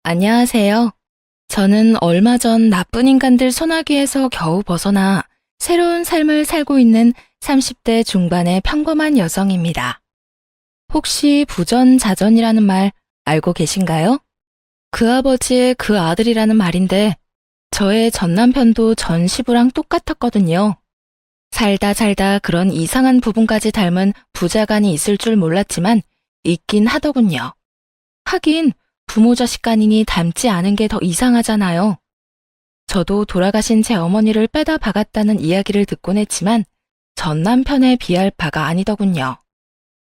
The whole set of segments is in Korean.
안녕하세요. 저는 얼마 전 나쁜 인간들 소나기에서 겨우 벗어나 새로운 삶을 살고 있는 30대 중반의 평범한 여성입니다. 혹시 부전자전이라는 말 알고 계신가요? 그 아버지의 그 아들이라는 말인데 저의 전 남편도 전 시부랑 똑같았거든요. 살다 살다 그런 이상한 부분까지 닮은 부자간이 있을 줄 몰랐지만 있긴 하더군요. 하긴 부모 자식 간이니 닮지 않은 게 더 이상하잖아요. 저도 돌아가신 제 어머니를 빼다 박았다는 이야기를 듣곤 했지만 전 남편에 비할 바가 아니더군요.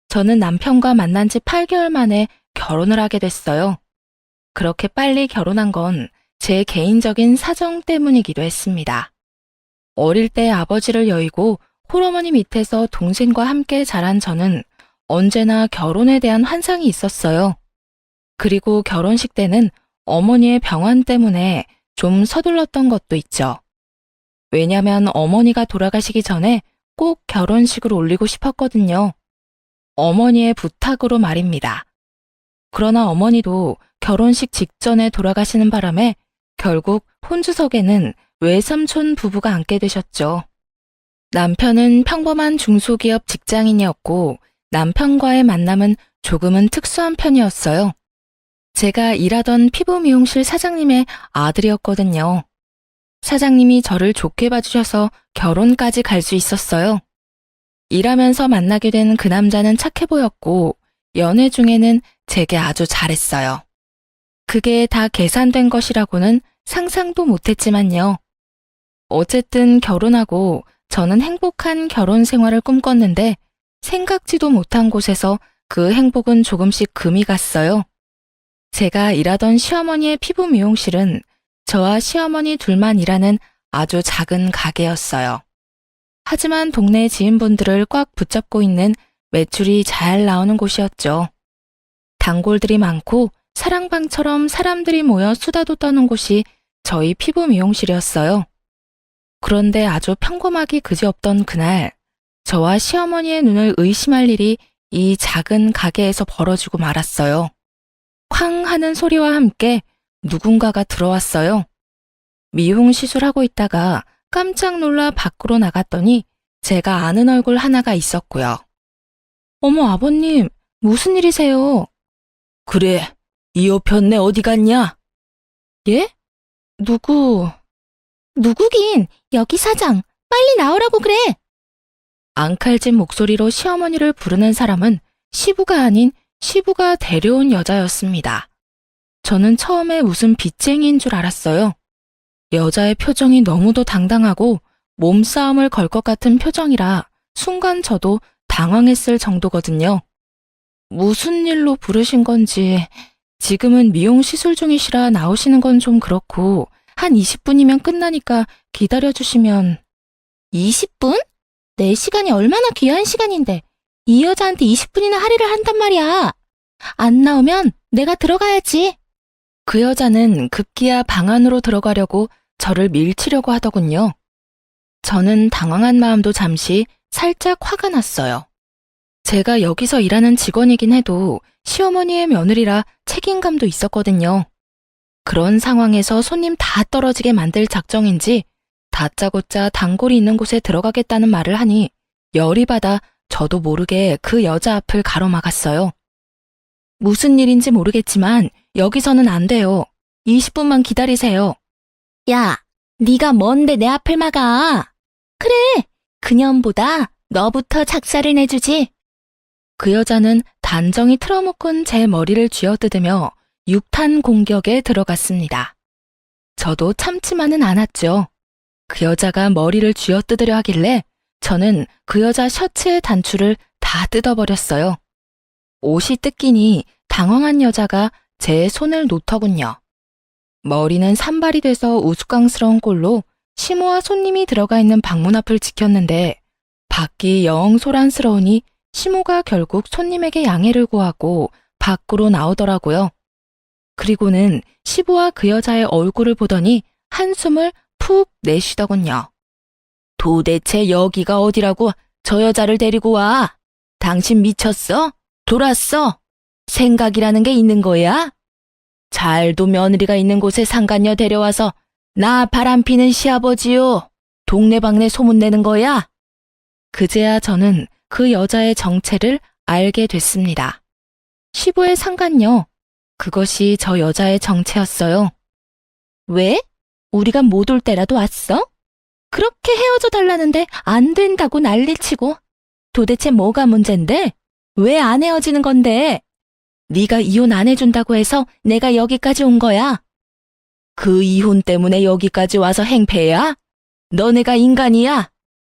저는 남편과 만난 지 8개월 만에 결혼을 하게 됐어요. 그렇게 빨리 결혼한 건 제 개인적인 사정 때문이기도 했습니다. 어릴 때 아버지를 여의고 홀어머니 밑에서 동생과 함께 자란 저는 언제나 결혼에 대한 환상이 있었어요. 그리고 결혼식 때는 어머니의 병환 때문에 좀 서둘렀던 것도 있죠. 왜냐면 어머니가 돌아가시기 전에 꼭 결혼식을 올리고 싶었거든요. 어머니의 부탁으로 말입니다. 그러나 어머니도 결혼식 직전에 돌아가시는 바람에 결국 혼주석에는 외삼촌 부부가 앉게 되셨죠. 남편은 평범한 중소기업 직장인이었고 남편과의 만남은 조금은 특수한 편이었어요. 제가 일하던 피부 미용실 사장님의 아들이었거든요. 사장님이 저를 좋게 봐주셔서 결혼까지 갈 수 있었어요. 일하면서 만나게 된 그 남자는 착해 보였고 연애 중에는 제게 아주 잘했어요. 그게 다 계산된 것이라고는 상상도 못했지만요. 어쨌든 결혼하고 저는 행복한 결혼 생활을 꿈꿨는데 생각지도 못한 곳에서 그 행복은 조금씩 금이 갔어요. 제가 일하던 시어머니의 피부 미용실은 저와 시어머니 둘만 일하는 아주 작은 가게였어요. 하지만 동네 지인분들을 꽉 붙잡고 있는 매출이 잘 나오는 곳이었죠. 단골들이 많고 사랑방처럼 사람들이 모여 수다도 떠는 곳이 저희 피부 미용실이었어요. 그런데 아주 평범하기 그지없던 그날, 저와 시어머니의 눈을 의심할 일이 이 작은 가게에서 벌어지고 말았어요. 쾅 하는 소리와 함께 누군가가 들어왔어요. 미용 시술하고 있다가 깜짝 놀라 밖으로 나갔더니 제가 아는 얼굴 하나가 있었고요. 어머 아버님, 무슨 일이세요? 그래, 이 여편네 어디 갔냐? 예? 누구긴 여기 사장, 빨리 나오라고 그래. 앙칼진 목소리로 시어머니를 부르는 사람은 시부가 아닌 시부가 데려온 여자였습니다. 저는 처음에 무슨 빚쟁이인 줄 알았어요. 여자의 표정이 너무도 당당하고 몸싸움을 걸 것 같은 표정이라 순간 저도 당황했을 정도거든요. 무슨 일로 부르신 건지, 지금은 미용 시술 중이시라 나오시는 건 좀 그렇고 한 20분이면 끝나니까 기다려주시면. 20분? 내 시간이 얼마나 귀한 시간인데 이 여자한테 20분이나 할애를 한단 말이야. 안 나오면 내가 들어가야지. 그 여자는 급기야 방 안으로 들어가려고 저를 밀치려고 하더군요. 저는 당황한 마음도 잠시 살짝 화가 났어요. 제가 여기서 일하는 직원이긴 해도 시어머니의 며느리라 책임감도 있었거든요. 그런 상황에서 손님 다 떨어지게 만들 작정인지 다짜고짜 단골이 있는 곳에 들어가겠다는 말을 하니 열이 받아 저도 모르게 그 여자 앞을 가로막았어요. 무슨 일인지 모르겠지만 여기서는 안 돼요. 20분만 기다리세요. 야, 네가 뭔데 내 앞을 막아? 그래, 그년보다 너부터 작사를 내주지. 그 여자는 단정히 틀어묶은 제 머리를 쥐어뜯으며 육탄 공격에 들어갔습니다. 저도 참지만은 않았죠. 그 여자가 머리를 쥐어뜯으려 하길래 저는 그 여자 셔츠의 단추를 다 뜯어버렸어요. 옷이 뜯기니 당황한 여자가 제 손을 놓더군요. 머리는 산발이 돼서 우스꽝스러운 꼴로 시모와 손님이 들어가 있는 방문 앞을 지켰는데 밖이 영 소란스러우니 시모가 결국 손님에게 양해를 구하고 밖으로 나오더라고요. 그리고는 시부와 그 여자의 얼굴을 보더니 한숨을 푹 내쉬더군요. 도대체 여기가 어디라고 저 여자를 데리고 와? 당신 미쳤어? 돌았어? 생각이라는 게 있는 거야? 잘도 며느리가 있는 곳에 상간녀 데려와서 나 바람피는 시아버지요. 동네방네 소문내는 거야? 그제야 저는 그 여자의 정체를 알게 됐습니다. 시부의 상간녀, 그것이 저 여자의 정체였어요. 왜? 우리가 못 올 때라도 왔어? 그렇게 헤어져 달라는데 안 된다고 난리치고. 도대체 뭐가 문젠데? 왜 안 헤어지는 건데? 네가 이혼 안 해준다고 해서 내가 여기까지 온 거야. 그 이혼 때문에 여기까지 와서 행패야? 너네가 인간이야?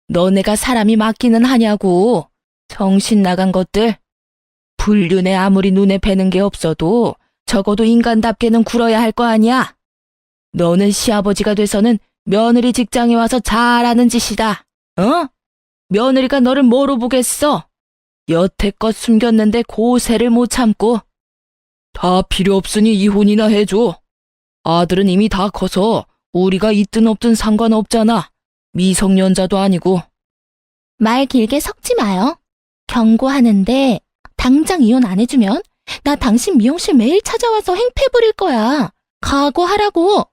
너네가 사람이 맞기는 하냐고. 정신 나간 것들. 불륜에 아무리 눈에 뵈는 게 없어도 적어도 인간답게는 굴어야 할 거 아니야. 너는 시아버지가 돼서는 며느리 직장에 와서 잘하는 짓이다. 어? 며느리가 너를 뭐로 보겠어? 여태껏 숨겼는데 고세를 못 참고. 다 필요 없으니 이혼이나 해줘. 아들은 이미 다 커서 우리가 있든 없든 상관없잖아. 미성년자도 아니고. 말 길게 섞지 마요. 경고하는데 당장 이혼 안 해주면 나 당신 미용실 매일 찾아와서 행패 부릴 거야. 각오하라고.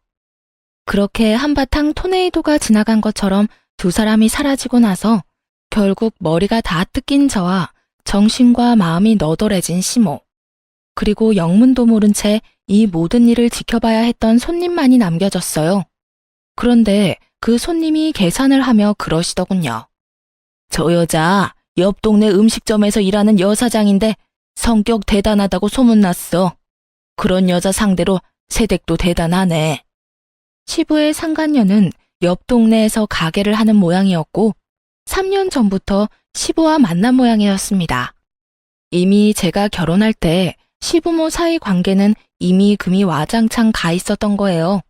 그렇게 한바탕 토네이도가 지나간 것처럼 두 사람이 사라지고 나서 결국 머리가 다 뜯긴 저와 정신과 마음이 너덜해진 시모. 그리고 영문도 모른 채 이 모든 일을 지켜봐야 했던 손님만이 남겨졌어요. 그런데 그 손님이 계산을 하며 그러시더군요. 저 여자 옆 동네 음식점에서 일하는 여사장인데 성격 대단하다고 소문났어. 그런 여자 상대로 세댁도 대단하네. 시부의 상간녀는 옆 동네에서 가게를 하는 모양이었고 3년 전부터 시부와 만난 모양이었습니다. 이미 제가 결혼할 때 시부모 사이 관계는 이미 금이 와장창 가 있었던 거예요.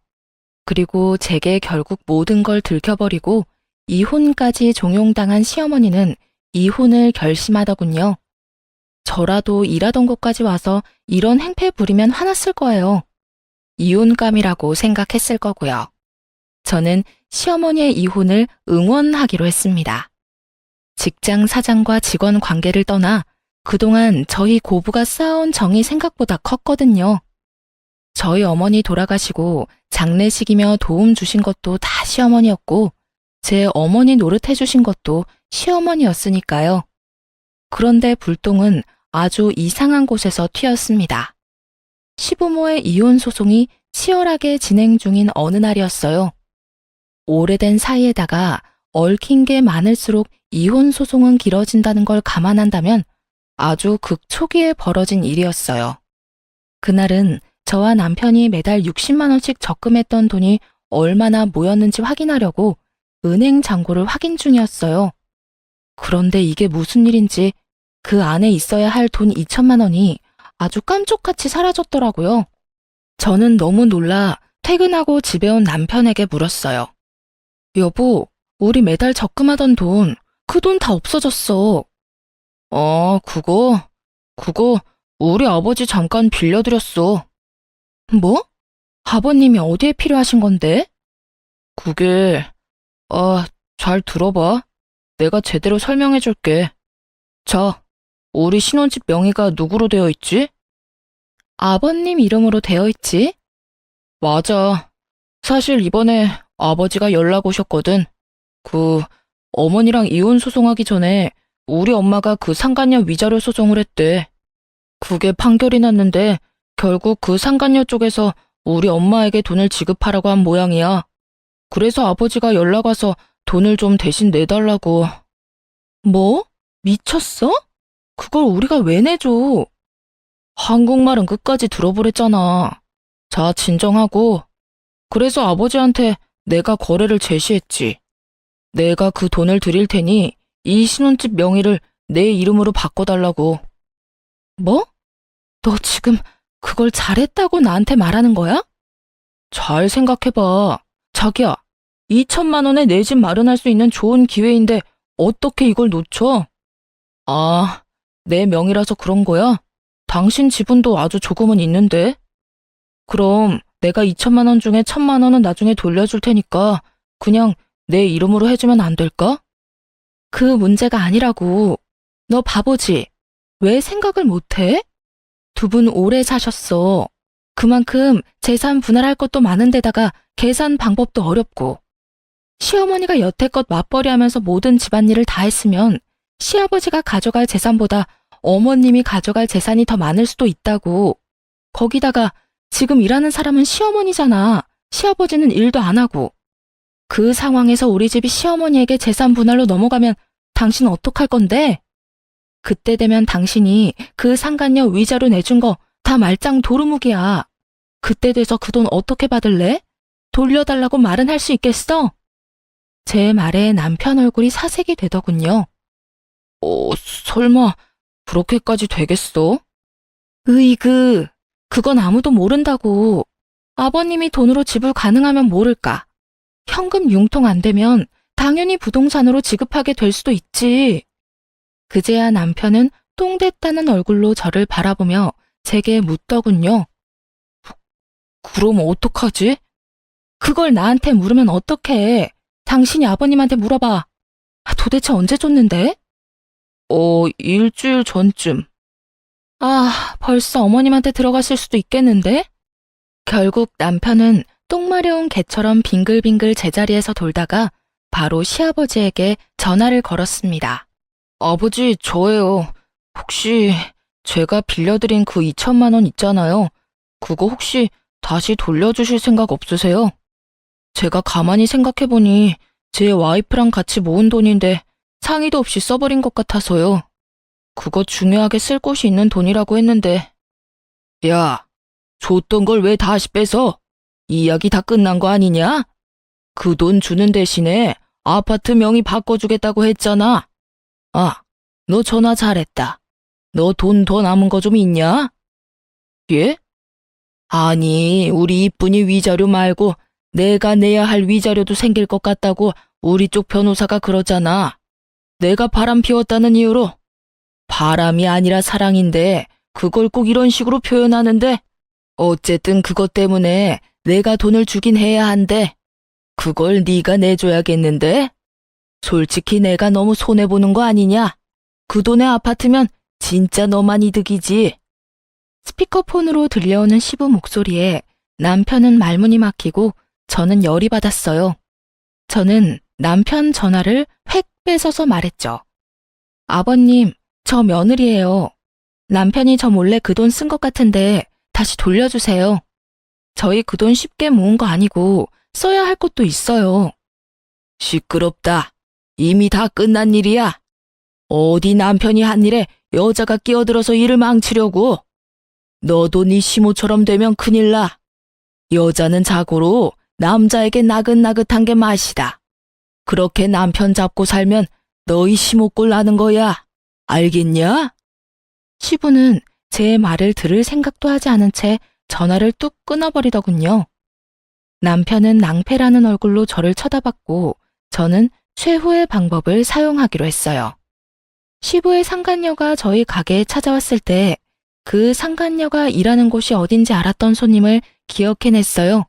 그리고 제게 결국 모든 걸 들켜버리고 이혼까지 종용당한 시어머니는 이혼을 결심하더군요. 저라도 일하던 곳까지 와서 이런 행패 부리면 화났을 거예요. 이혼감이라고 생각했을 거고요. 저는 시어머니의 이혼을 응원하기로 했습니다. 직장 사장과 직원 관계를 떠나 그동안 저희 고부가 쌓아온 정이 생각보다 컸거든요. 저희 어머니 돌아가시고 장례식이며 도움 주신 것도 다 시어머니였고 제 어머니 노릇해 주신 것도 시어머니였으니까요. 그런데 불똥은 아주 이상한 곳에서 튀었습니다. 시부모의 이혼 소송이 치열하게 진행 중인 어느 날이었어요. 오래된 사이에다가 얽힌 게 많을수록 이혼 소송은 길어진다는 걸 감안한다면 아주 극초기에 벌어진 일이었어요. 그날은 저와 남편이 매달 60만 원씩 적금했던 돈이 얼마나 모였는지 확인하려고 은행 잔고를 확인 중이었어요. 그런데 이게 무슨 일인지 그 안에 있어야 할 돈 2천만 원이 아주 깜짝같이 사라졌더라고요. 저는 너무 놀라 퇴근하고 집에 온 남편에게 물었어요. 여보, 우리 매달 적금하던 돈, 그 돈 다 없어졌어. 그거 우리 아버지 잠깐 빌려드렸어. 뭐? 아버님이 어디에 필요하신 건데? 그게, 잘 들어봐. 내가 제대로 설명해 줄게. 자, 우리 신혼집 명의가 누구로 되어 있지? 아버님 이름으로 되어 있지? 맞아. 사실 이번에 아버지가 연락 오셨거든. 어머니랑 이혼 소송하기 전에 우리 엄마가 그 상간녀 위자료 소송을 했대. 그게 판결이 났는데 결국 그 상간녀 쪽에서 우리 엄마에게 돈을 지급하라고 한 모양이야. 그래서 아버지가 연락 와서 돈을 좀 대신 내달라고. 뭐? 미쳤어? 그걸 우리가 왜 내줘? 한국말은 끝까지 들어보랬잖아. 자, 진정하고. 그래서 아버지한테 내가 거래를 제시했지. 내가 그 돈을 드릴 테니 이 신혼집 명의를 내 이름으로 바꿔달라고. 뭐? 너 지금 그걸 잘했다고 나한테 말하는 거야? 잘 생각해봐. 자기야, 2천만 원에 내 집 마련할 수 있는 좋은 기회인데 어떻게 이걸 놓쳐? 아, 내 명의라서 그런 거야? 당신 지분도 아주 조금은 있는데? 그럼 내가 2천만 원 중에 1,000만 원은 나중에 돌려줄 테니까 그냥 내 이름으로 해주면 안 될까? 그 문제가 아니라고. 너 바보지? 왜 생각을 못해? 두 분 오래 사셨어. 그만큼 재산 분할할 것도 많은데다가 계산 방법도 어렵고 시어머니가 여태껏 맞벌이 하면서 모든 집안일을 다 했으면 시아버지가 가져갈 재산보다 어머님이 가져갈 재산이 더 많을 수도 있다고. 거기다가 지금 일하는 사람은 시어머니잖아. 시아버지는 일도 안 하고. 그 상황에서 우리 집이 시어머니에게 재산 분할로 넘어가면 당신은 어떡할 건데? 그때 되면 당신이 그 상간녀 위자료 내준 거 다 말짱 도루묵이야. 그때 돼서 그 돈 어떻게 받을래? 돌려달라고 말은 할 수 있겠어? 제 말에 남편 얼굴이 사색이 되더군요. 설마 그렇게까지 되겠어? 으이그, 그건 아무도 모른다고. 아버님이 돈으로 지불 가능하면 모를까. 현금 융통 안 되면 당연히 부동산으로 지급하게 될 수도 있지. 그제야 남편은 똥됐다는 얼굴로 저를 바라보며 제게 묻더군요. 그럼 어떡하지? 그걸 나한테 물으면 어떡해. 당신이 아버님한테 물어봐. 도대체 언제 줬는데? 일주일 전쯤. 벌써 어머님한테 들어갔을 수도 있겠는데? 결국 남편은 똥 마려운 개처럼 빙글빙글 제자리에서 돌다가 바로 시아버지에게 전화를 걸었습니다. 아버지, 저예요. 혹시 제가 빌려드린 그 2천만 원 있잖아요. 그거 혹시 다시 돌려주실 생각 없으세요? 제가 가만히 생각해보니 제 와이프랑 같이 모은 돈인데 상의도 없이 써버린 것 같아서요. 그거 중요하게 쓸 곳이 있는 돈이라고 했는데. 야, 줬던 걸 왜 다시 뺏어? 이야기 다 끝난 거 아니냐? 그 돈 주는 대신에 아파트 명의 바꿔주겠다고 했잖아. 너 전화 잘했다. 너 돈 더 남은 거 좀 있냐? 예? 아니, 우리 이쁜이 위자료 말고 내가 내야 할 위자료도 생길 것 같다고 우리 쪽 변호사가 그러잖아. 내가 바람 피웠다는 이유로. 바람이 아니라 사랑인데 그걸 꼭 이런 식으로 표현하는데 어쨌든 그것 때문에 내가 돈을 주긴 해야 한대. 그걸 네가 내줘야겠는데? 솔직히 내가 너무 손해보는 거 아니냐? 그 돈의 아파트면 진짜 너만 이득이지. 스피커폰으로 들려오는 시부 목소리에 남편은 말문이 막히고 저는 열이 받았어요. 저는 남편 전화를 획 뺏어서 말했죠. 아버님, 저 며느리예요. 남편이 저 몰래 그 돈 쓴 것 같은데 다시 돌려주세요. 저희 그 돈 쉽게 모은 거 아니고 써야 할 것도 있어요. 시끄럽다. 이미 다 끝난 일이야. 어디 남편이 한 일에 여자가 끼어들어서 일을 망치려고. 너도 네 시모처럼 되면 큰일 나. 여자는 자고로 남자에게 나긋나긋한 게 맛이다. 그렇게 남편 잡고 살면 너희 시모꼴 나는 거야. 알겠냐? 시부는 제 말을 들을 생각도 하지 않은 채 전화를 뚝 끊어버리더군요. 남편은 낭패라는 얼굴로 저를 쳐다봤고 저는 최후의 방법을 사용하기로 했어요. 시부의 상간녀가 저희 가게에 찾아왔을 때 그 상간녀가 일하는 곳이 어딘지 알았던 손님을 기억해냈어요.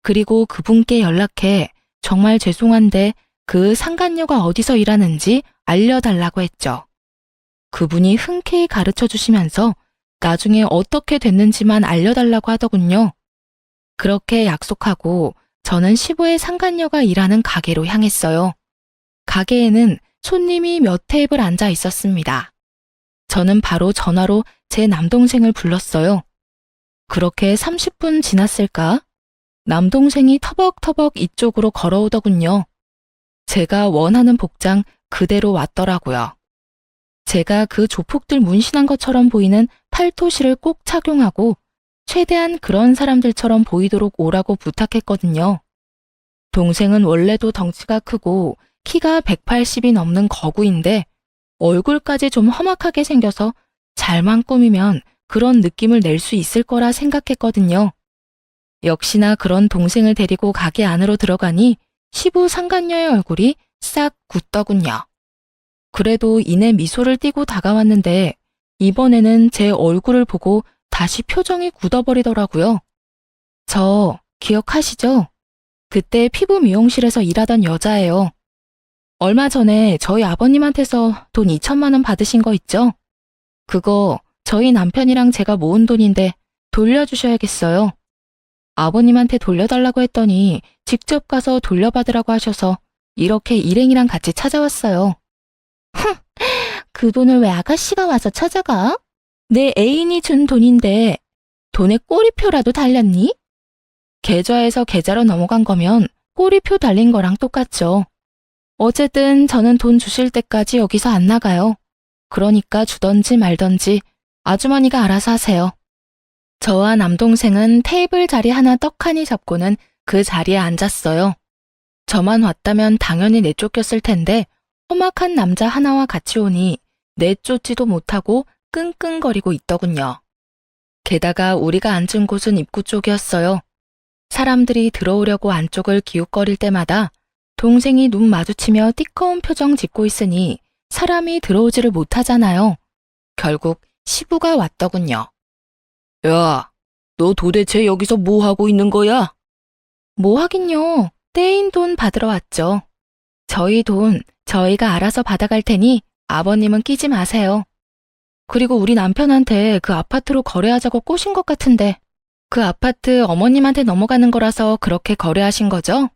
그리고 그분께 연락해 정말 죄송한데 그 상간녀가 어디서 일하는지 알려달라고 했죠. 그분이 흔쾌히 가르쳐 주시면서 나중에 어떻게 됐는지만 알려달라고 하더군요. 그렇게 약속하고 저는 시부의 상간녀가 일하는 가게로 향했어요. 가게에는 손님이 몇 테이블 앉아 있었습니다. 저는 바로 전화로 제 남동생을 불렀어요. 그렇게 30분 지났을까? 남동생이 터벅터벅 이쪽으로 걸어오더군요. 제가 원하는 복장 그대로 왔더라고요. 제가 그 조폭들 문신한 것처럼 보이는 팔토시를 꼭 착용하고 최대한 그런 사람들처럼 보이도록 오라고 부탁했거든요. 동생은 원래도 덩치가 크고 키가 180이 넘는 거구인데 얼굴까지 좀 험악하게 생겨서 잘만 꾸미면 그런 느낌을 낼 수 있을 거라 생각했거든요. 역시나 그런 동생을 데리고 가게 안으로 들어가니 시부 상간녀의 얼굴이 싹 굳더군요. 그래도 이내 미소를 띠고 다가왔는데 이번에는 제 얼굴을 보고 다시 표정이 굳어버리더라고요. 저 기억하시죠? 그때 피부 미용실에서 일하던 여자예요. 얼마 전에 저희 아버님한테서 돈 2천만 원 받으신 거 있죠? 그거 저희 남편이랑 제가 모은 돈인데 돌려주셔야겠어요. 아버님한테 돌려달라고 했더니 직접 가서 돌려받으라고 하셔서 이렇게 일행이랑 같이 찾아왔어요. 그 돈을 왜 아가씨가 와서 찾아가? 내 애인이 준 돈인데 돈에 꼬리표라도 달렸니? 계좌에서 계좌로 넘어간 거면 꼬리표 달린 거랑 똑같죠. 어쨌든 저는 돈 주실 때까지 여기서 안 나가요. 그러니까 주던지 말던지 아주머니가 알아서 하세요. 저와 남동생은 테이블 자리 하나 떡하니 잡고는 그 자리에 앉았어요. 저만 왔다면 당연히 내쫓겼을 텐데 험악한 남자 하나와 같이 오니 내쫓지도 못하고 끙끙거리고 있더군요. 게다가 우리가 앉은 곳은 입구 쪽이었어요. 사람들이 들어오려고 안쪽을 기웃거릴 때마다 동생이 눈 마주치며 띠꺼운 표정 짓고 있으니 사람이 들어오지를 못하잖아요. 결국 시부가 왔더군요. 야, 너 도대체 여기서 뭐 하고 있는 거야? 뭐 하긴요. 떼인 돈 받으러 왔죠. 저희 돈 저희가 알아서 받아갈 테니 아버님은 끼지 마세요. 그리고 우리 남편한테 그 아파트로 거래하자고 꼬신 것 같은데 그 아파트 어머님한테 넘어가는 거라서 그렇게 거래하신 거죠?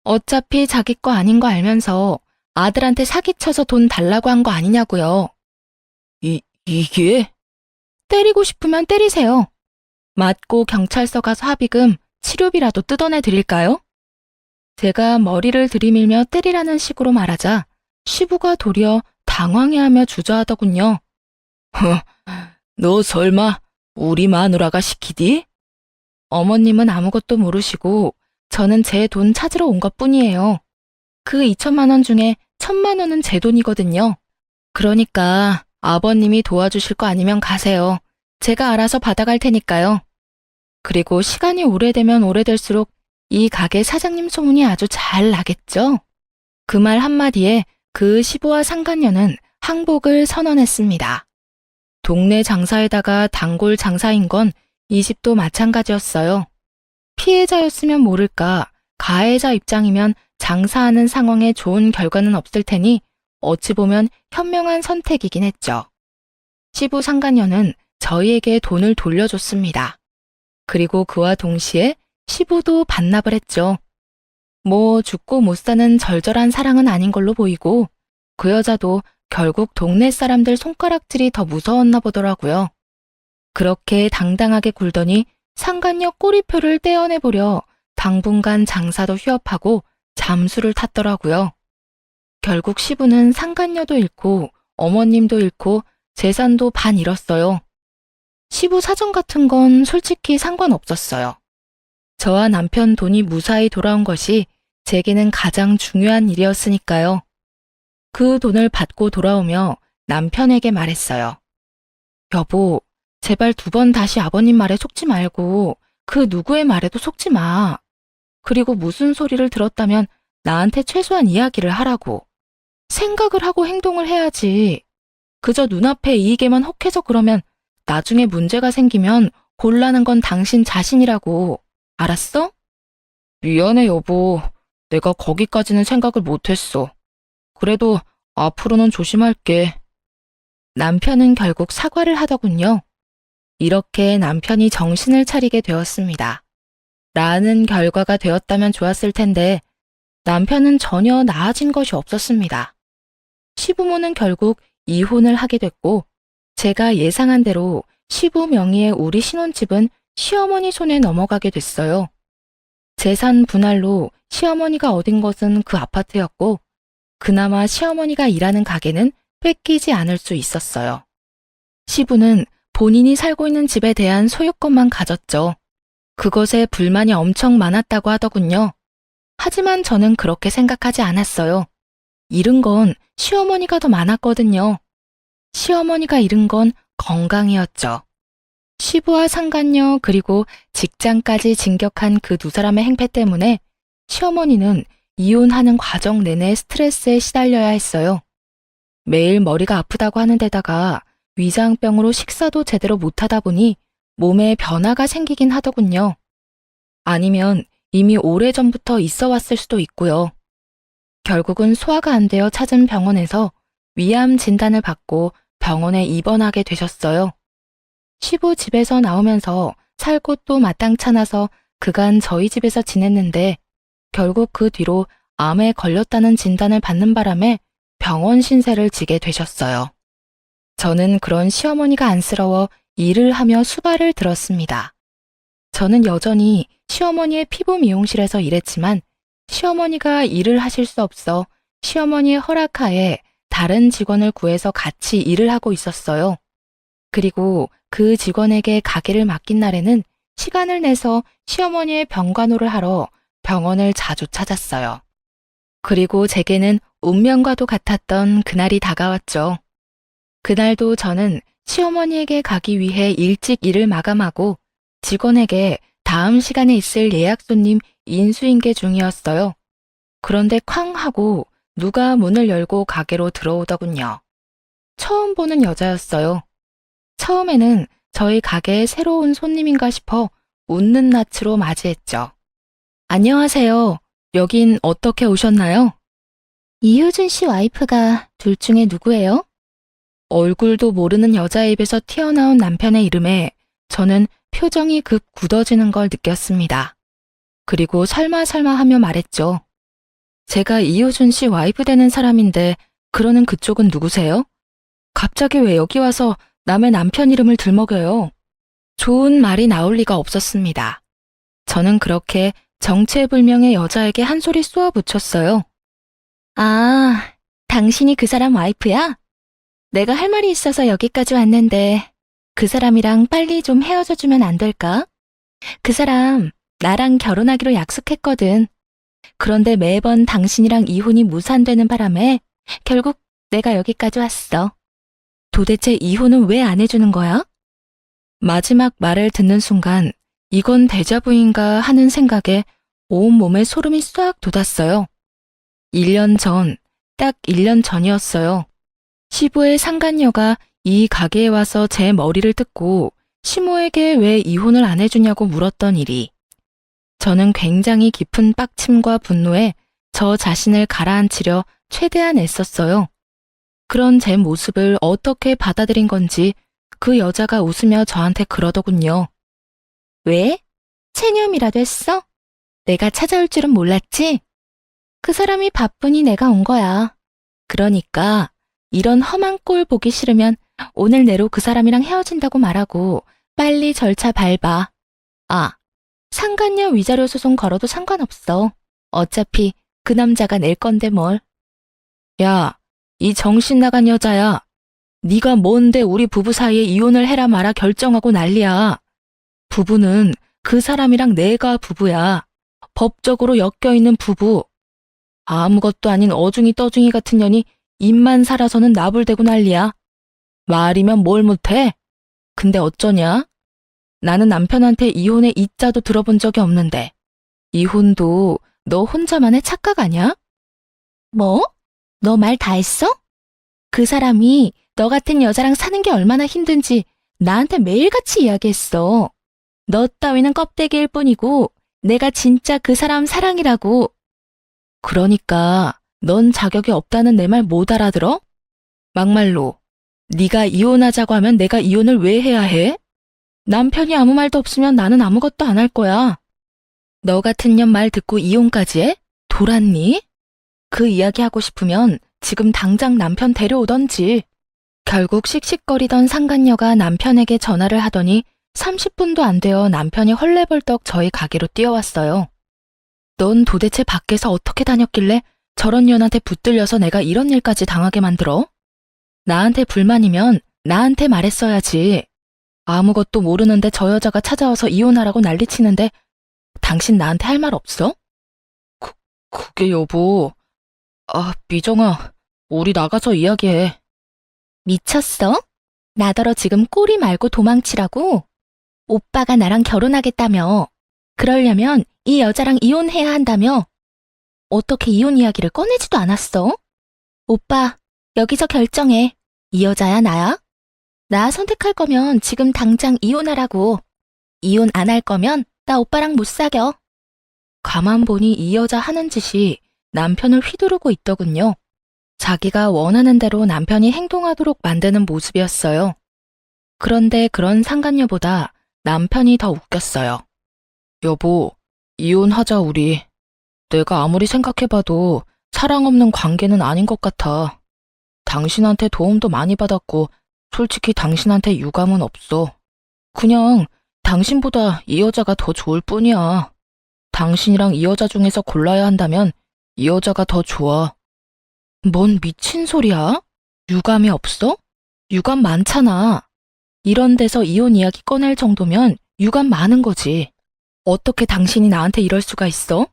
어차피 자기 거 아닌 거 알면서 아들한테 사기쳐서 돈 달라고 한 거 아니냐고요. 이게? 때리고 싶으면 때리세요. 맞고 경찰서 가서 합의금, 치료비라도 뜯어내 드릴까요? 제가 머리를 들이밀며 때리라는 식으로 말하자 시부가 도리어 당황해하며 주저하더군요. 너 설마 우리 마누라가 시키디? 어머님은 아무것도 모르시고 저는 제 돈 찾으러 온 것뿐이에요. 그 2천만 원 중에 1,000만 원은 제 돈이거든요. 그러니까 아버님이 도와주실 거 아니면 가세요. 제가 알아서 받아갈 테니까요. 그리고 시간이 오래되면 오래될수록 이 가게 사장님 소문이 아주 잘 나겠죠? 그 말 한마디에 그 시부와 상간녀는 항복을 선언했습니다. 동네 장사에다가 단골 장사인 건 이 집도 마찬가지였어요. 피해자였으면 모를까 가해자 입장이면 장사하는 상황에 좋은 결과는 없을 테니 어찌 보면 현명한 선택이긴 했죠. 시부 상간녀는 저희에게 돈을 돌려줬습니다. 그리고 그와 동시에 시부도 반납을 했죠. 뭐 죽고 못 사는 절절한 사랑은 아닌 걸로 보이고 그 여자도 결국 동네 사람들 손가락질이 더 무서웠나 보더라고요. 그렇게 당당하게 굴더니 상간녀 꼬리표를 떼어내보려 당분간 장사도 휴업하고 잠수를 탔더라고요. 결국 시부는 상간녀도 잃고 어머님도 잃고 재산도 반 잃었어요. 시부 사정 같은 건 솔직히 상관없었어요. 저와 남편 돈이 무사히 돌아온 것이 제게는 가장 중요한 일이었으니까요. 그 돈을 받고 돌아오며 남편에게 말했어요. 여보, 제발 2번 다시 아버님 말에 속지 말고 그 누구의 말에도 속지 마. 그리고 무슨 소리를 들었다면 나한테 최소한 이야기를 하라고. 생각을 하고 행동을 해야지. 그저 눈앞에 이익에만 혹해서 그러면 나중에 문제가 생기면 곤란한 건 당신 자신이라고. 알았어? 미안해, 여보. 내가 거기까지는 생각을 못했어. 그래도 앞으로는 조심할게. 남편은 결국 사과를 하더군요. 이렇게 남편이 정신을 차리게 되었습니다. 나은 결과가 되었다면 좋았을 텐데 남편은 전혀 나아진 것이 없었습니다. 시부모는 결국 이혼을 하게 됐고 제가 예상한 대로 시부 명의의 우리 신혼집은 시어머니 손에 넘어가게 됐어요. 재산 분할로 시어머니가 얻은 것은 그 아파트였고 그나마 시어머니가 일하는 가게는 뺏기지 않을 수 있었어요. 시부는 본인이 살고 있는 집에 대한 소유권만 가졌죠. 그것에 불만이 엄청 많았다고 하더군요. 하지만 저는 그렇게 생각하지 않았어요. 잃은 건 시어머니가 더 많았거든요. 시어머니가 잃은 건 건강이었죠. 시부와 상간녀 그리고 직장까지 진격한 그 2사람의 행패 때문에 시어머니는 이혼하는 과정 내내 스트레스에 시달려야 했어요. 매일 머리가 아프다고 하는 데다가 위장병으로 식사도 제대로 못하다 보니 몸에 변화가 생기긴 하더군요. 아니면 이미 오래전부터 있어 왔을 수도 있고요. 결국은 소화가 안 되어 찾은 병원에서 위암 진단을 받고 병원에 입원하게 되셨어요. 시부 집에서 나오면서 살 곳도 마땅찮아서 그간 저희 집에서 지냈는데 결국 그 뒤로 암에 걸렸다는 진단을 받는 바람에 병원 신세를 지게 되셨어요. 저는 그런 시어머니가 안쓰러워 일을 하며 수발을 들었습니다. 저는 여전히 시어머니의 피부 미용실에서 일했지만 시어머니가 일을 하실 수 없어 시어머니의 허락하에 다른 직원을 구해서 같이 일을 하고 있었어요. 그리고 그 직원에게 가게를 맡긴 날에는 시간을 내서 시어머니의 병간호를 하러 병원을 자주 찾았어요. 그리고 제게는 운명과도 같았던 그날이 다가왔죠. 그날도 저는 시어머니에게 가기 위해 일찍 일을 마감하고 직원에게 다음 시간에 있을 예약 손님 인수인계 중이었어요. 그런데 쾅 하고 누가 문을 열고 가게로 들어오더군요. 처음 보는 여자였어요. 처음에는 저희 가게에 새로 온 손님인가 싶어 웃는 낯으로 맞이했죠. 안녕하세요. 여긴 어떻게 오셨나요? 이효준 씨 와이프가 둘 중에 누구예요? 얼굴도 모르는 여자의 입에서 튀어나온 남편의 이름에 저는 표정이 급 굳어지는 걸 느꼈습니다. 그리고 설마 하며 말했죠. 제가 이효준 씨 와이프 되는 사람인데 그러는 그쪽은 누구세요? 갑자기 왜 여기 와서 남의 남편 이름을 들먹여요? 좋은 말이 나올 리가 없었습니다. 저는 그렇게 정체불명의 여자에게 한 소리 쏘아 붙였어요. 아, 당신이 그 사람 와이프야? 내가 할 말이 있어서 여기까지 왔는데 그 사람이랑 빨리 좀 헤어져 주면 안 될까? 그 사람 나랑 결혼하기로 약속했거든. 그런데 매번 당신이랑 이혼이 무산되는 바람에 결국 내가 여기까지 왔어. 도대체 이혼은 왜 안 해주는 거야? 마지막 말을 듣는 순간 이건 데자부인가 하는 생각에 온몸에 소름이 싹 돋았어요. 1년 전, 딱 1년 전이었어요. 시부의 상간녀가 이 가게에 와서 제 머리를 뜯고 시모에게 왜 이혼을 안 해주냐고 물었던 일이. 저는 굉장히 깊은 빡침과 분노에 저 자신을 가라앉히려 최대한 애썼어요. 그런 제 모습을 어떻게 받아들인 건지 그 여자가 웃으며 저한테 그러더군요. 왜? 체념이라도 했어? 내가 찾아올 줄은 몰랐지? 그 사람이 바쁘니 내가 온 거야. 그러니까 이런 험한 꼴 보기 싫으면 오늘 내로 그 사람이랑 헤어진다고 말하고 빨리 절차 밟아. 아, 상간녀 위자료 소송 걸어도 상관없어. 어차피 그 남자가 낼 건데 뭘. 야, 이 정신 나간 여자야. 네가 뭔데 우리 부부 사이에 이혼을 해라 마라 결정하고 난리야. 부부는 그 사람이랑 내가 부부야. 법적으로 엮여있는 부부. 아무것도 아닌 어중이 떠중이 같은 년이 입만 살아서는 나불대고 난리야. 말이면 뭘 못해? 근데 어쩌냐? 나는 남편한테 이혼의 이자도 들어본 적이 없는데 이혼도 너 혼자만의 착각 아냐? 뭐? 너 말 다 했어? 그 사람이 너 같은 여자랑 사는 게 얼마나 힘든지 나한테 매일같이 이야기했어. 너 따위는 껍데기일 뿐이고 내가 진짜 그 사람 사랑이라고. 그러니까 넌 자격이 없다는 내 말 못 알아들어? 막말로 네가 이혼하자고 하면 내가 이혼을 왜 해야 해? 남편이 아무 말도 없으면 나는 아무것도 안 할 거야. 너 같은 년 말 듣고 이혼까지 해? 돌았니? 그 이야기 하고 싶으면 지금 당장 남편 데려오던지. 결국 씩씩거리던 상간녀가 남편에게 전화를 하더니 30분도 안 되어 남편이 헐레벌떡 저희 가게로 뛰어왔어요. 넌 도대체 밖에서 어떻게 다녔길래 저런 년한테 붙들려서 내가 이런 일까지 당하게 만들어? 나한테 불만이면 나한테 말했어야지. 아무것도 모르는데 저 여자가 찾아와서 이혼하라고 난리치는데 당신 나한테 할 말 없어? 그게 여보. 아, 미정아, 우리 나가서 이야기해. 미쳤어? 나더러 지금 꼬리 말고 도망치라고? 오빠가 나랑 결혼하겠다며. 그러려면 이 여자랑 이혼해야 한다며. 어떻게 이혼 이야기를 꺼내지도 않았어? 오빠, 여기서 결정해. 이 여자야, 나야? 나 선택할 거면 지금 당장 이혼하라고. 이혼 안 할 거면 나 오빠랑 못 사겨. 가만 보니 이 여자 하는 짓이 남편을 휘두르고 있더군요. 자기가 원하는 대로 남편이 행동하도록 만드는 모습이었어요. 그런데 그런 상간녀보다 남편이 더 웃겼어요. 여보, 이혼하자 우리. 내가 아무리 생각해봐도 사랑 없는 관계는 아닌 것 같아. 당신한테 도움도 많이 받았고 솔직히 당신한테 유감은 없어. 그냥 당신보다 이 여자가 더 좋을 뿐이야. 당신이랑 이 여자 중에서 골라야 한다면 이 여자가 더 좋아. 뭔 미친 소리야? 유감이 없어? 유감 많잖아. 이런 데서 이혼 이야기 꺼낼 정도면 유감 많은 거지. 어떻게 당신이 나한테 이럴 수가 있어?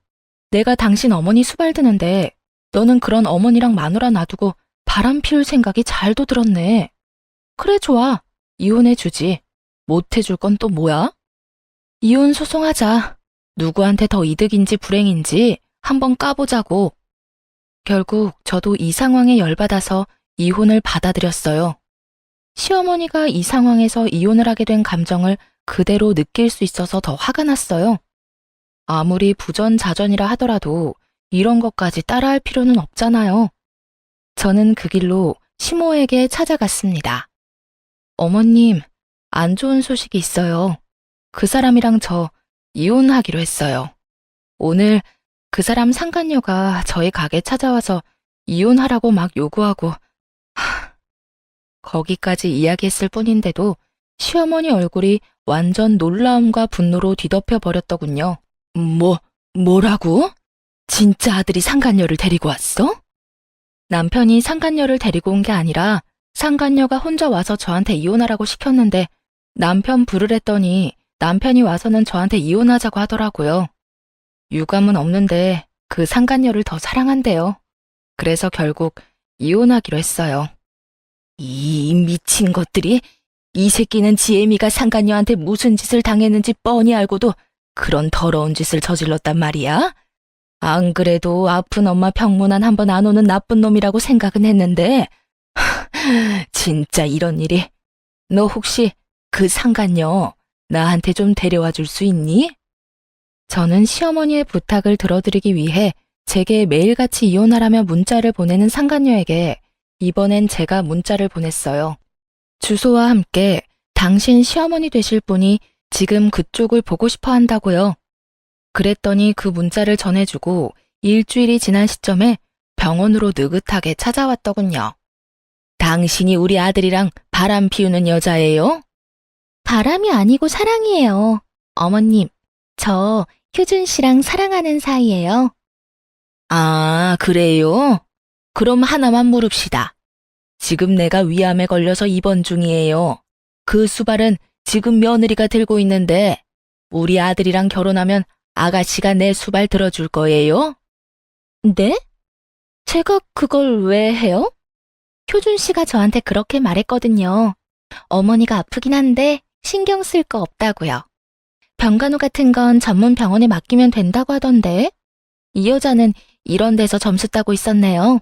내가 당신 어머니 수발 드는데 너는 그런 어머니랑 마누라 놔두고 바람 피울 생각이 잘도 들었네. 그래 좋아. 이혼해주지. 못해줄 건 또 뭐야? 이혼 소송하자. 누구한테 더 이득인지 불행인지 한번 까보자고. 결국 저도 이 상황에 열받아서 이혼을 받아들였어요. 시어머니가 이 상황에서 이혼을 하게 된 감정을 그대로 느낄 수 있어서 더 화가 났어요. 아무리 부전자전이라 하더라도 이런 것까지 따라할 필요는 없잖아요. 저는 그 길로 시모에게 찾아갔습니다. 어머님, 안 좋은 소식이 있어요. 그 사람이랑 저 이혼하기로 했어요. 오늘 그 사람 상간녀가 저희 가게 찾아와서 이혼하라고 막 요구하고 거기까지 이야기했을 뿐인데도 시어머니 얼굴이 완전 놀라움과 분노로 뒤덮여 버렸더군요. 뭐라고? 진짜 아들이 상간녀를 데리고 왔어? 남편이 상간녀를 데리고 온 게 아니라 상간녀가 혼자 와서 저한테 이혼하라고 시켰는데 남편 부르랬더니 남편이 와서는 저한테 이혼하자고 하더라고요. 유감은 없는데 그 상간녀를 더 사랑한대요. 그래서 결국 이혼하기로 했어요. 이 미친 것들이, 이 새끼는 지혜미가 상간녀한테 무슨 짓을 당했는지 뻔히 알고도 그런 더러운 짓을 저질렀단 말이야? 안 그래도 아픈 엄마 병문안 한번 안 오는 나쁜 놈이라고 생각은 했는데 진짜 이런 일이. 너 혹시 그 상간녀 나한테 좀 데려와 줄 수 있니? 저는 시어머니의 부탁을 들어드리기 위해 제게 매일같이 이혼하라며 문자를 보내는 상간녀에게 이번엔 제가 문자를 보냈어요. 주소와 함께 당신 시어머니 되실 분이 지금 그쪽을 보고 싶어 한다고요. 그랬더니 그 문자를 전해주고 일주일이 지난 시점에 병원으로 느긋하게 찾아왔더군요. 당신이 우리 아들이랑 바람 피우는 여자예요? 바람이 아니고 사랑이에요. 어머님, 저 효준 씨랑 사랑하는 사이예요. 아, 그래요? 그럼 하나만 물읍시다. 지금 내가 위암에 걸려서 입원 중이에요. 그 수발은 지금 며느리가 들고 있는데 우리 아들이랑 결혼하면 아가씨가 내 수발 들어줄 거예요? 네? 제가 그걸 왜 해요? 효준 씨가 저한테 그렇게 말했거든요. 어머니가 아프긴 한데 신경 쓸 거 없다고요. 병간호 같은 건 전문 병원에 맡기면 된다고 하던데. 이 여자는 이런 데서 점수 따고 있었네요.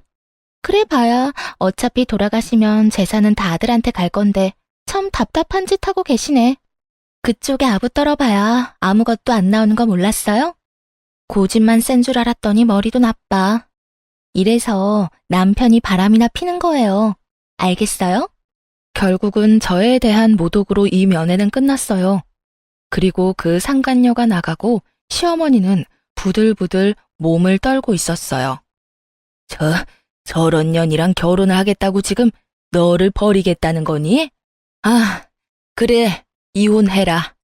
그래 봐야 어차피 돌아가시면 재산은 다 아들한테 갈 건데 참 답답한 짓 하고 계시네. 그쪽에 아부 떨어봐야 아무것도 안 나오는 거 몰랐어요? 고집만 센 줄 알았더니 머리도 나빠. 이래서 남편이 바람이나 피는 거예요. 알겠어요? 결국은 저에 대한 모독으로 이 면회는 끝났어요. 그리고 그 상간녀가 나가고 시어머니는 부들부들 몸을 떨고 있었어요. 저런 년이랑 결혼을 하겠다고 지금 너를 버리겠다는 거니? 아, 그래, 이혼해라.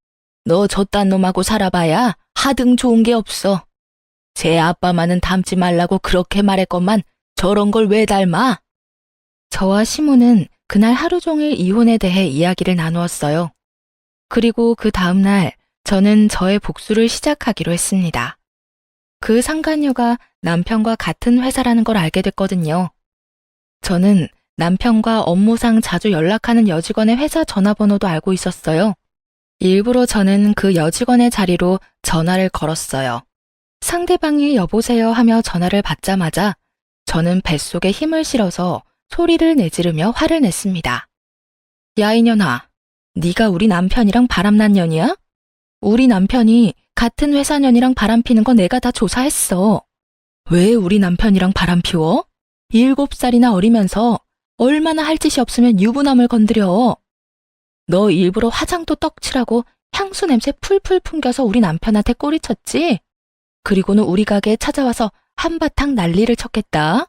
너 저딴 놈하고 살아봐야 하등 좋은 게 없어. 제 아빠만은 닮지 말라고 그렇게 말했건만 저런 걸 왜 닮아? 저와 시모는 그날 하루 종일 이혼에 대해 이야기를 나누었어요. 그리고 그 다음날 저는 저의 복수를 시작하기로 했습니다. 그 상간녀가 남편과 같은 회사라는 걸 알게 됐거든요. 저는 남편과 업무상 자주 연락하는 여직원의 회사 전화번호도 알고 있었어요. 일부러 저는 그 여직원의 자리로 전화를 걸었어요. 상대방이 여보세요 하며 전화를 받자마자 저는 뱃속에 힘을 실어서 소리를 내지르며 화를 냈습니다. 야 이년아, 네가 우리 남편이랑 바람난 년이야? 우리 남편이 같은 회사 년이랑 바람 피는 거 내가 다 조사했어. 왜 우리 남편이랑 바람 피워? 7살이나 어리면서 얼마나 할 짓이 없으면 유부남을 건드려. 너 일부러 화장도 떡칠하고 향수 냄새 풀풀 풍겨서 우리 남편한테 꼬리쳤지? 그리고는 우리 가게에 찾아와서 한바탕 난리를 쳤겠다.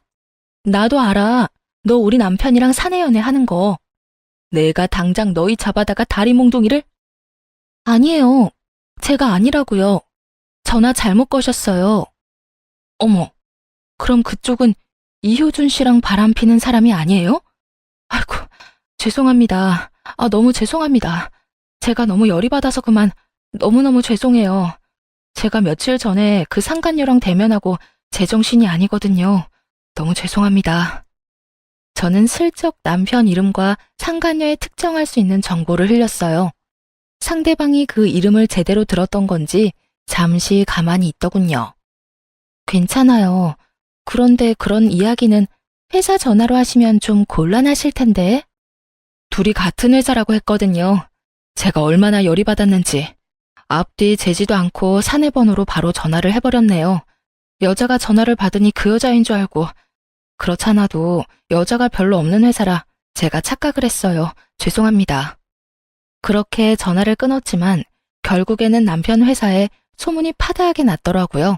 나도 알아. 너 우리 남편이랑 사내 연애하는 거. 내가 당장 너희 잡아다가 다리 몽둥이를? 아니에요. 제가 아니라고요. 전화 잘못 거셨어요. 어머, 그럼 그쪽은 이효준 씨랑 바람 피는 사람이 아니에요? 아이고, 죄송합니다. 너무 죄송합니다. 제가 너무 열이 받아서 그만 너무너무 죄송해요. 제가 며칠 전에 그 상간녀랑 대면하고 제정신이 아니거든요. 너무 죄송합니다. 저는 슬쩍 남편 이름과 상간녀에 특정할 수 있는 정보를 흘렸어요. 상대방이 그 이름을 제대로 들었던 건지 잠시 가만히 있더군요. 괜찮아요. 그런데 그런 이야기는 회사 전화로 하시면 좀 곤란하실 텐데. 둘이 같은 회사라고 했거든요. 제가 얼마나 열이 받았는지. 앞뒤 재지도 않고 사내 번호로 바로 전화를 해버렸네요. 여자가 전화를 받으니 그 여자인 줄 알고. 그렇잖아도 여자가 별로 없는 회사라 제가 착각을 했어요. 죄송합니다. 그렇게 전화를 끊었지만 결국에는 남편 회사에 소문이 파다하게 났더라고요.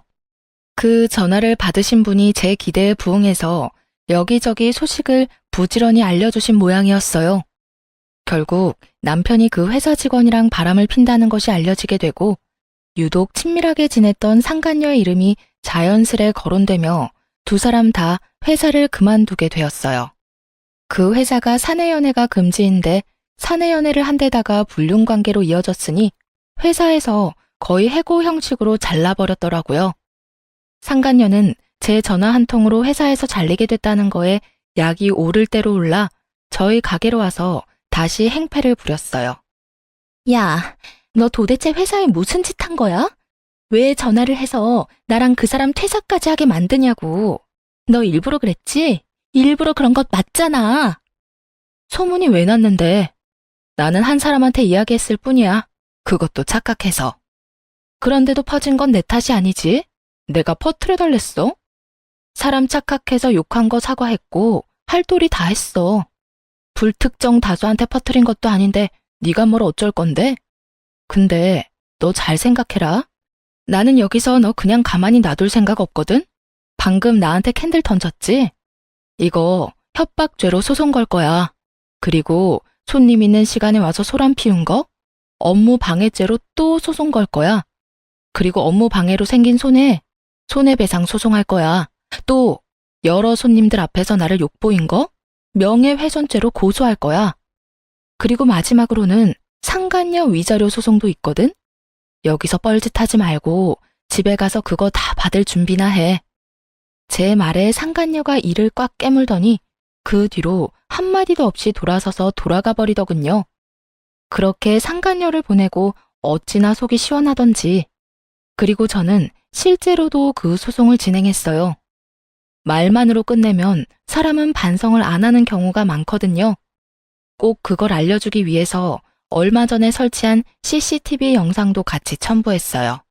그 전화를 받으신 분이 제 기대에 부응해서 여기저기 소식을 부지런히 알려주신 모양이었어요. 결국 남편이 그 회사 직원이랑 바람을 핀다는 것이 알려지게 되고 유독 친밀하게 지냈던 상간녀의 이름이 자연스레 거론되며 두 사람 다 회사를 그만두게 되었어요. 그 회사가 사내연애가 금지인데 사내연애를 한 데다가 불륜관계로 이어졌으니 회사에서 거의 해고 형식으로 잘라버렸더라고요. 상간녀는 제 전화 한 통으로 회사에서 잘리게 됐다는 거에 약이 오를 대로 올라 저희 가게로 와서 다시 행패를 부렸어요. 야, 너 도대체 회사에 무슨 짓 한 거야? 왜 전화를 해서 나랑 그 사람 퇴사까지 하게 만드냐고. 너 일부러 그랬지? 일부러 그런 것 맞잖아. 소문이 왜 났는데? 나는 한 사람한테 이야기했을 뿐이야. 그것도 착각해서. 그런데도 퍼진 건 내 탓이 아니지. 내가 퍼뜨려달랬어. 사람 착각해서 욕한 거 사과했고 할 도리 다 했어. 불특정 다수한테 퍼뜨린 것도 아닌데 네가 뭘 어쩔 건데? 근데 너 잘 생각해라. 나는 여기서 너 그냥 가만히 놔둘 생각 없거든? 방금 나한테 캔들 던졌지? 이거 협박죄로 소송 걸 거야. 그리고 손님 있는 시간에 와서 소란 피운 거? 업무 방해죄로 또 소송 걸 거야. 그리고 업무 방해로 생긴 손해배상 소송할 거야. 또 여러 손님들 앞에서 나를 욕보인 거? 명예훼손죄로 고소할 거야. 그리고 마지막으로는 상간녀 위자료 소송도 있거든? 여기서 뻘짓하지 말고 집에 가서 그거 다 받을 준비나 해. 제 말에 상간녀가 이를 꽉 깨물더니 그 뒤로 한마디도 없이 돌아서서 돌아가 버리더군요. 그렇게 상간녀를 보내고 어찌나 속이 시원하던지. 그리고 저는 실제로도 그 소송을 진행했어요. 말만으로 끝내면 사람은 반성을 안 하는 경우가 많거든요. 꼭 그걸 알려주기 위해서 얼마 전에 설치한 CCTV 영상도 같이 첨부했어요.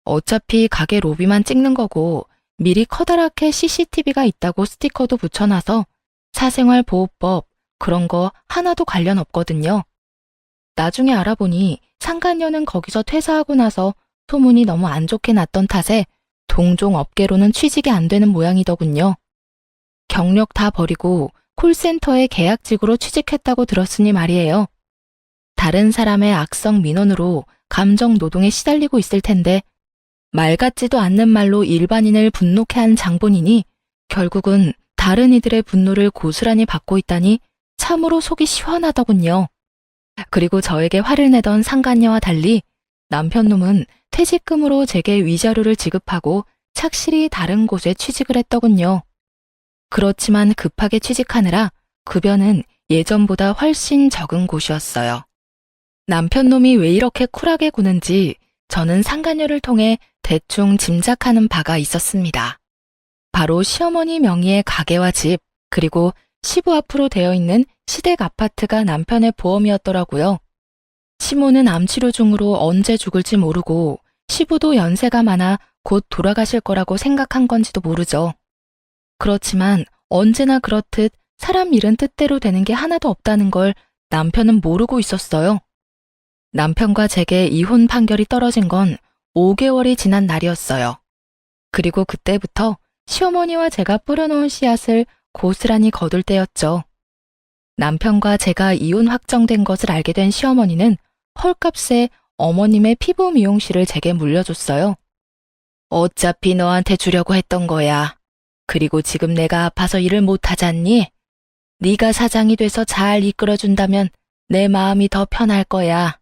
어차피 가게 로비만 찍는 거고 미리 커다랗게 CCTV가 있다고 스티커도 붙여놔서 사생활보호법 그런 거 하나도 관련 없거든요. 나중에 알아보니 상간녀는 거기서 퇴사하고 나서 소문이 너무 안 좋게 났던 탓에 동종 업계로는 취직이 안 되는 모양이더군요. 경력 다 버리고 콜센터에 계약직으로 취직했다고 들었으니 말이에요. 다른 사람의 악성 민원으로 감정 노동에 시달리고 있을 텐데 말 같지도 않는 말로 일반인을 분노케 한 장본인이 결국은 다른 이들의 분노를 고스란히 받고 있다니 참으로 속이 시원하더군요. 그리고 저에게 화를 내던 상간녀와 달리 남편놈은 퇴직금으로 제게 위자료를 지급하고 착실히 다른 곳에 취직을 했더군요. 그렇지만 급하게 취직하느라 급여는 예전보다 훨씬 적은 곳이었어요. 남편놈이 왜 이렇게 쿨하게 구는지 저는 상간녀를 통해 대충 짐작하는 바가 있었습니다. 바로 시어머니 명의의 가게와 집, 그리고 시부 앞으로 되어 있는 시댁 아파트가 남편의 보험이었더라고요. 시모는 암치료 중으로 언제 죽을지 모르고 시부도 연세가 많아 곧 돌아가실 거라고 생각한 건지도 모르죠. 그렇지만 언제나 그렇듯 사람 일은 뜻대로 되는 게 하나도 없다는 걸 남편은 모르고 있었어요. 남편과 제게 이혼 판결이 떨어진 건 5개월이 지난 날이었어요. 그리고 그때부터 시어머니와 제가 뿌려놓은 씨앗을 고스란히 거둘 때였죠. 남편과 제가 이혼 확정된 것을 알게 된 시어머니는 헐값에 어머님의 피부 미용실을 제게 물려줬어요. 어차피 너한테 주려고 했던 거야. 그리고 지금 내가 아파서 일을 못하잖니? 네가 사장이 돼서 잘 이끌어준다면 내 마음이 더 편할 거야.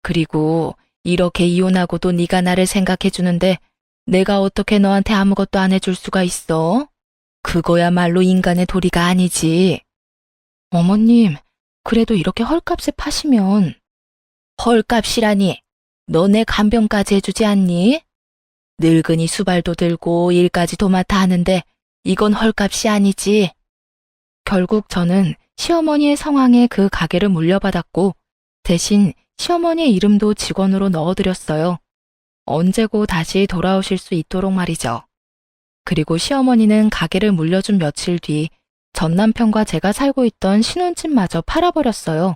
그리고 이렇게 이혼하고도 네가 나를 생각해주는데 내가 어떻게 너한테 아무것도 안 해줄 수가 있어? 그거야말로 인간의 도리가 아니지. 어머님, 그래도 이렇게 헐값에 파시면. 헐값이라니, 너네 간병까지 해주지 않니? 늙은이 수발도 들고 일까지 도맡아 하는데 이건 헐값이 아니지. 결국 저는 시어머니의 성황에 그 가게를 물려받았고 대신 시어머니의 이름도 직원으로 넣어드렸어요. 언제고 다시 돌아오실 수 있도록 말이죠. 그리고 시어머니는 가게를 물려준 며칠 뒤 전 남편과 제가 살고 있던 신혼집마저 팔아버렸어요.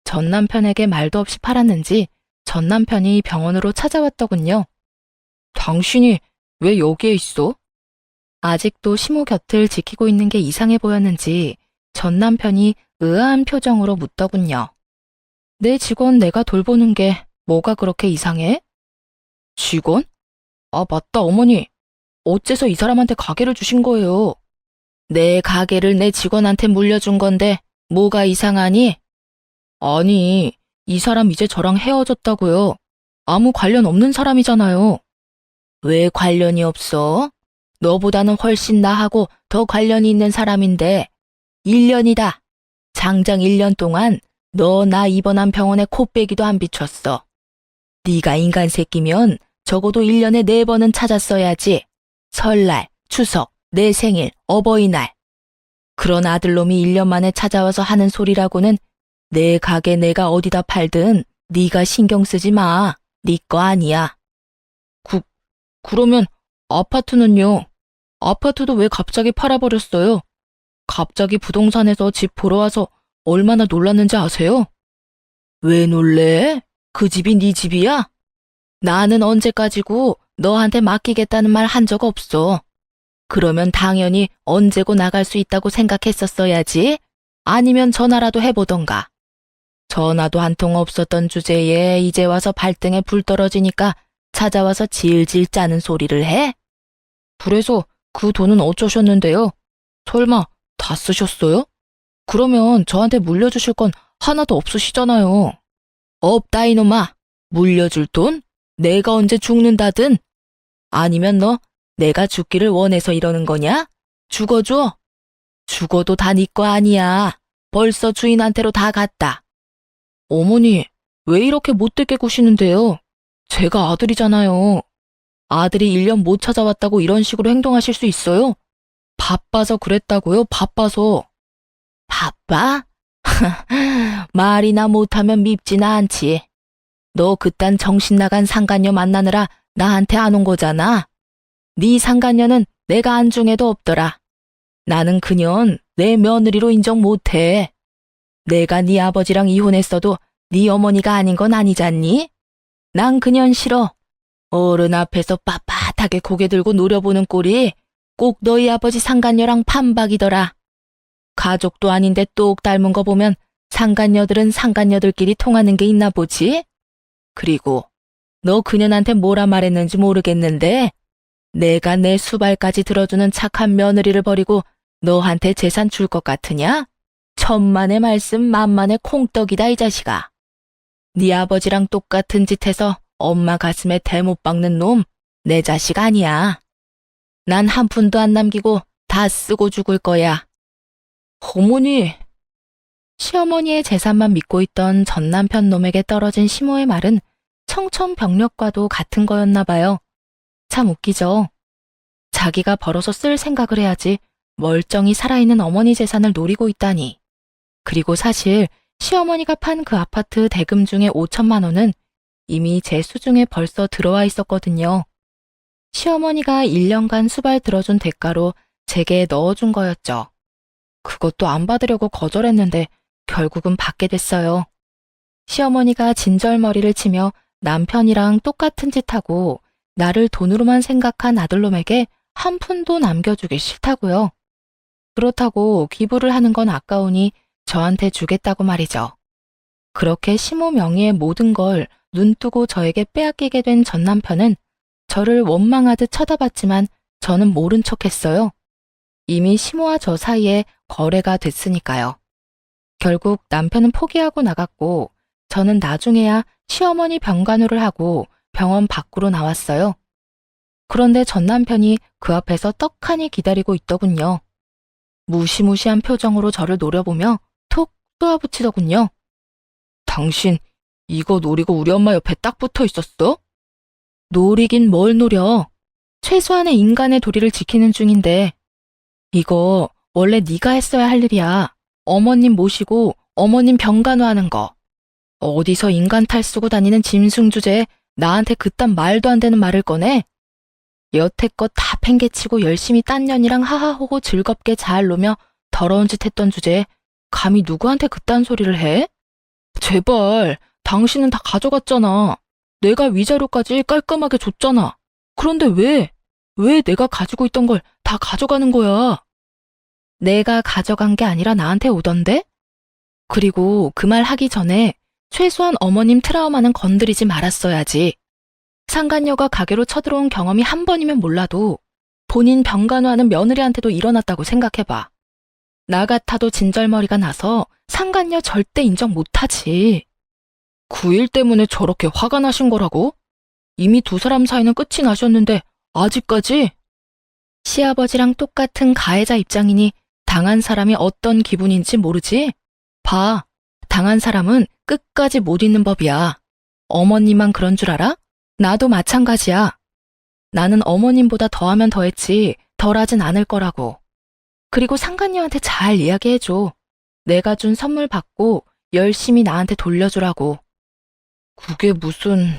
전 남편에게 말도 없이 팔았는지 전 남편이 병원으로 찾아왔더군요. 당신이 왜 여기에 있어? 아직도 시모 곁을 지키고 있는 게 이상해 보였는지 전 남편이 의아한 표정으로 묻더군요. 내 직원 내가 돌보는 게 뭐가 그렇게 이상해? 직원? 아, 맞다, 어머니. 어째서 이 사람한테 가게를 주신 거예요? 내 가게를 내 직원한테 물려준 건데 뭐가 이상하니? 아니, 이 사람 이제 저랑 헤어졌다고요. 아무 관련 없는 사람이잖아요. 왜 관련이 없어? 너보다는 훨씬 나하고 더 관련이 있는 사람인데 1년이다. 장장 1년 동안 너 나 입원한 병원에 코빼기도 안 비췄어. 네가 인간 새끼면 적어도 1년에 4번은 찾았어야지. 설날, 추석, 내 생일, 어버이날. 그런 아들놈이 1년 만에 찾아와서 하는 소리라고는 내 가게 내가 어디다 팔든 네가 신경 쓰지 마. 네 거 아니야. 그러면 아파트는요? 아파트도 왜 갑자기 팔아버렸어요? 갑자기 부동산에서 집 보러 와서 얼마나 놀랐는지 아세요? 왜 놀래? 그 집이 네 집이야? 나는 언제까지고 너한테 맡기겠다는 말 한 적 없어. 그러면 당연히 언제고 나갈 수 있다고 생각했었어야지. 아니면 전화라도 해보던가. 전화도 한 통 없었던 주제에 이제 와서 발등에 불 떨어지니까 찾아와서 질질 짜는 소리를 해? 그래서 그 돈은 어쩌셨는데요? 설마 다 쓰셨어요? 그러면 저한테 물려주실 건 하나도 없으시잖아요. 없다 이놈아. 물려줄 돈? 내가 언제 죽는다든? 아니면 너 내가 죽기를 원해서 이러는 거냐? 죽어줘. 죽어도 다 네 거 아니야. 벌써 주인한테로 다 갔다. 어머니, 왜 이렇게 못되게 구시는데요? 제가 아들이잖아요. 아들이 1년 못 찾아왔다고 이런 식으로 행동하실 수 있어요? 바빠서 그랬다고요, 바빠서. 바빠? 말이나 못하면 밉지나 않지. 너 그딴 정신 나간 상간녀 만나느라 나한테 안 온 거잖아. 네 상간녀는 내가 안중에도 없더라. 나는 그년 내 며느리로 인정 못해. 내가 네 아버지랑 이혼했어도 네 어머니가 아닌 건 아니잖니? 난 그년 싫어. 어른 앞에서 빳빳하게 고개 들고 노려보는 꼴이 꼭 너희 아버지 상간녀랑 판박이더라. 가족도 아닌데 똑 닮은 거 보면 상간녀들은 상간녀들끼리 통하는 게 있나 보지? 그리고 너 그년한테 뭐라 말했는지 모르겠는데 내가 내 수발까지 들어주는 착한 며느리를 버리고 너한테 재산 줄 것 같으냐? 천만의 말씀 만만의 콩떡이다 이 자식아. 네 아버지랑 똑같은 짓 해서 엄마 가슴에 대못 박는 놈 내 자식 아니야. 난 한 푼도 안 남기고 다 쓰고 죽을 거야. 어머니. 시어머니의 재산만 믿고 있던 전 남편 놈에게 떨어진 시모의 말은 청천벽력과도 같은 거였나 봐요. 참 웃기죠. 자기가 벌어서 쓸 생각을 해야지 멀쩡히 살아있는 어머니 재산을 노리고 있다니. 그리고 사실 시어머니가 판 그 아파트 대금 중에 5천만 원은 이미 제 수중에 벌써 들어와 있었거든요. 시어머니가 1년간 수발 들어준 대가로 제게 넣어준 거였죠. 그것도 안 받으려고 거절했는데 결국은 받게 됐어요. 시어머니가 진절머리를 치며 남편이랑 똑같은 짓 하고 나를 돈으로만 생각한 아들놈에게 한 푼도 남겨주기 싫다고요. 그렇다고 기부를 하는 건 아까우니 저한테 주겠다고 말이죠. 그렇게 시모 명의의 모든 걸 눈뜨고 저에게 빼앗기게 된 전 남편은 저를 원망하듯 쳐다봤지만 저는 모른 척했어요. 이미 시모와 저 사이에 거래가 됐으니까요. 결국 남편은 포기하고 나갔고 저는 나중에야 시어머니 병간호를 하고 병원 밖으로 나왔어요. 그런데 전 남편이 그 앞에서 떡하니 기다리고 있더군요. 무시무시한 표정으로 저를 노려보며 톡 쏘아붙이더군요. 당신 이거 노리고 우리 엄마 옆에 딱 붙어 있었어? 노리긴 뭘 노려. 최소한의 인간의 도리를 지키는 중인데. 이거 원래 네가 했어야 할 일이야. 어머님 모시고 어머님 병간호하는 거. 어디서 인간 탈 쓰고 다니는 짐승 주제에 나한테 그딴 말도 안 되는 말을 꺼내? 여태껏 다 팽개치고 열심히 딴 년이랑 하하호호 즐겁게 잘 노며 더러운 짓 했던 주제에 감히 누구한테 그딴 소리를 해? 제발, 당신은 다 가져갔잖아. 내가 위자료까지 깔끔하게 줬잖아. 그런데 왜 내가 가지고 있던 걸 다 가져가는 거야? 내가 가져간 게 아니라 나한테 오던데? 그리고 그 말 하기 전에 최소한 어머님 트라우마는 건드리지 말았어야지. 상간녀가 가게로 쳐들어온 경험이 한 번이면 몰라도 본인 병간호하는 며느리한테도 일어났다고 생각해봐. 나 같아도 진절머리가 나서 상간녀 절대 인정 못하지. 그 일 때문에 저렇게 화가 나신 거라고? 이미 두 사람 사이는 끝이 나셨는데 아직까지? 시아버지랑 똑같은 가해자 입장이니 당한 사람이 어떤 기분인지 모르지? 봐, 당한 사람은 끝까지 못 잊는 법이야. 어머님만 그런 줄 알아? 나도 마찬가지야. 나는 어머님보다 더하면 더했지 덜하진 않을 거라고. 그리고 상간녀한테 잘 이야기해줘. 내가 준 선물 받고 열심히 나한테 돌려주라고. 그게 무슨...